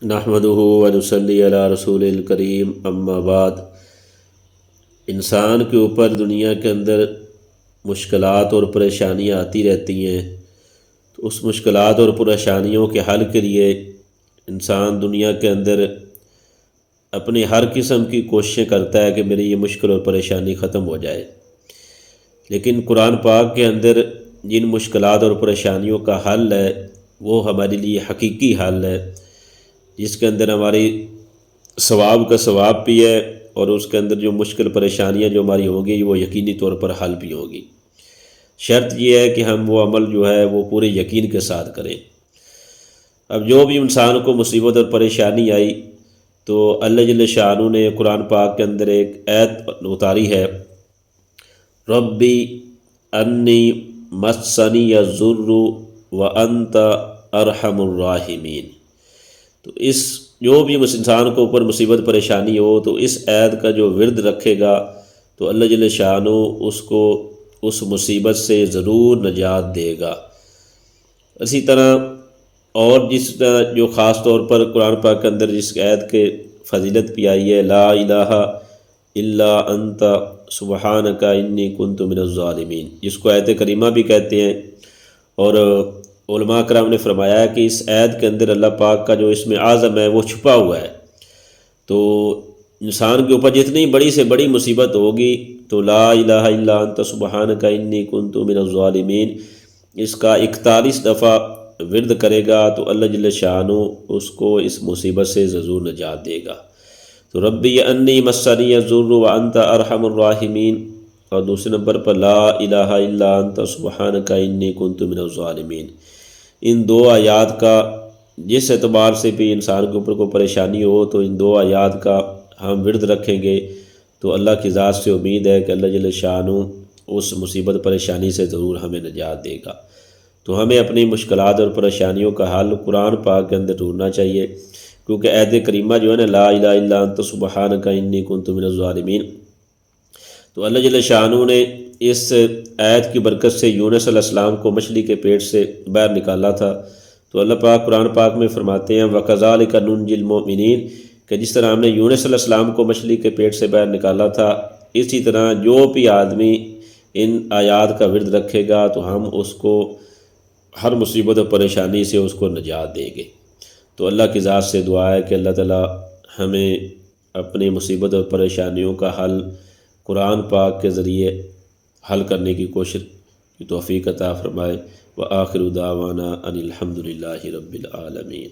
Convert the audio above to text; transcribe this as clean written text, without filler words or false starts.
نحمدہ ونصلی علی رسول الکریم اما بعد۔ انسان کے اوپر دنیا کے اندر مشکلات اور پریشانیاں آتی رہتی ہیں، تو اس مشکلات اور پریشانیوں کے حل کے لیے انسان دنیا کے اندر اپنی ہر قسم کی کوششیں کرتا ہے کہ میری یہ مشکل اور پریشانی ختم ہو جائے، لیکن قرآن پاک کے اندر جن مشکلات اور پریشانیوں کا حل ہے وہ ہمارے لیے حقیقی حل ہے، جس کے اندر ہماری ثواب کا ثواب بھی ہے، اور اس کے اندر جو مشکل پریشانیاں جو ہماری ہوں گی وہ یقینی طور پر حل بھی ہوگی۔ شرط یہ ہے کہ ہم وہ عمل جو ہے وہ پورے یقین کے ساتھ کریں۔ اب جو بھی انسان کو مصیبت اور پریشانی آئی تو اللہ جل شانہ نے قرآن پاک کے اندر ایک آیت اتاری ہے، ربی انی مسنی الضر وانت ارحم الراحمین۔ تو اس جو بھی انسان کو اوپر مصیبت پریشانی ہو تو اس آیت کا جو ورد رکھے گا تو اللہ جل شانہ اس کو اس مصیبت سے ضرور نجات دے گا۔ اسی طرح اور جس طرح جو خاص طور پر قرآن پاک کے اندر جس آیت کے فضیلت بھی آئی ہے، لا الہ الا انت سبحانک انی کنت من الظالمین، جس کو آیت کریمہ بھی کہتے ہیں، اور علماء کرام نے فرمایا ہے کہ اس آیت کے اندر اللہ پاک کا جو اسم اعظم ہے وہ چھپا ہوا ہے۔ تو انسان کے اوپر جتنی بڑی سے بڑی مصیبت ہوگی تو لا الہ الا انت سبحانک انی کنت من الظالمین اس کا 41 دفعہ ورد کرے گا تو اللہ جل شانہ اس کو اس مصیبت سے ضرور نجات دے گا۔ تو ربی انی مسنی الضر وانت ارحم الراحمین، اور دوسرے نمبر پر لا الہ الا انت سبحانک انی کنت من الظالمین۔ ان دو آیات کا جس اعتبار سے بھی انسان کے اوپر کوئی پریشانی ہو تو ان دو آیات کا ہم ورد رکھیں گے تو اللہ کی ذات سے امید ہے کہ اللہ جل شانہ اس مصیبت پریشانی سے ضرور ہمیں نجات دے گا۔ تو ہمیں اپنی مشکلات اور پریشانیوں کا حل قرآن پاک کے اندر ڈھونڈنا چاہیے، کیونکہ آیت کریمہ جو ہے نا لا الہ الا انت سبحانک انی کنت من الظالمین، تو اللہ جل شانہ نے اس آیت کی برکت سے یونس علیہ السلام کو مچھلی کے پیٹ سے باہر نکالا تھا۔ تو اللہ پاک قرآن پاک میں فرماتے ہیں وَكَذَلِكَ نُنْجِي الْمُؤْمِنِينَ، کہ جس طرح ہم نے یونس علیہ السلام کو مچھلی کے پیٹ سے باہر نکالا تھا، اسی طرح جو بھی آدمی ان آیات کا ورد رکھے گا تو ہم اس کو ہر مصیبت و پریشانی سے اس کو نجات دیں گے۔ تو اللہ کی ذات سے دعا ہے کہ اللہ تعالی ہمیں اپنی مصیبت اور پریشانیوں کا حل قرآن پاک کے ذریعے حل کرنے کی کوشش کی توفیق عطا فرمائے۔ وآخر دعوانا ان الحمد للہ رب العالمین۔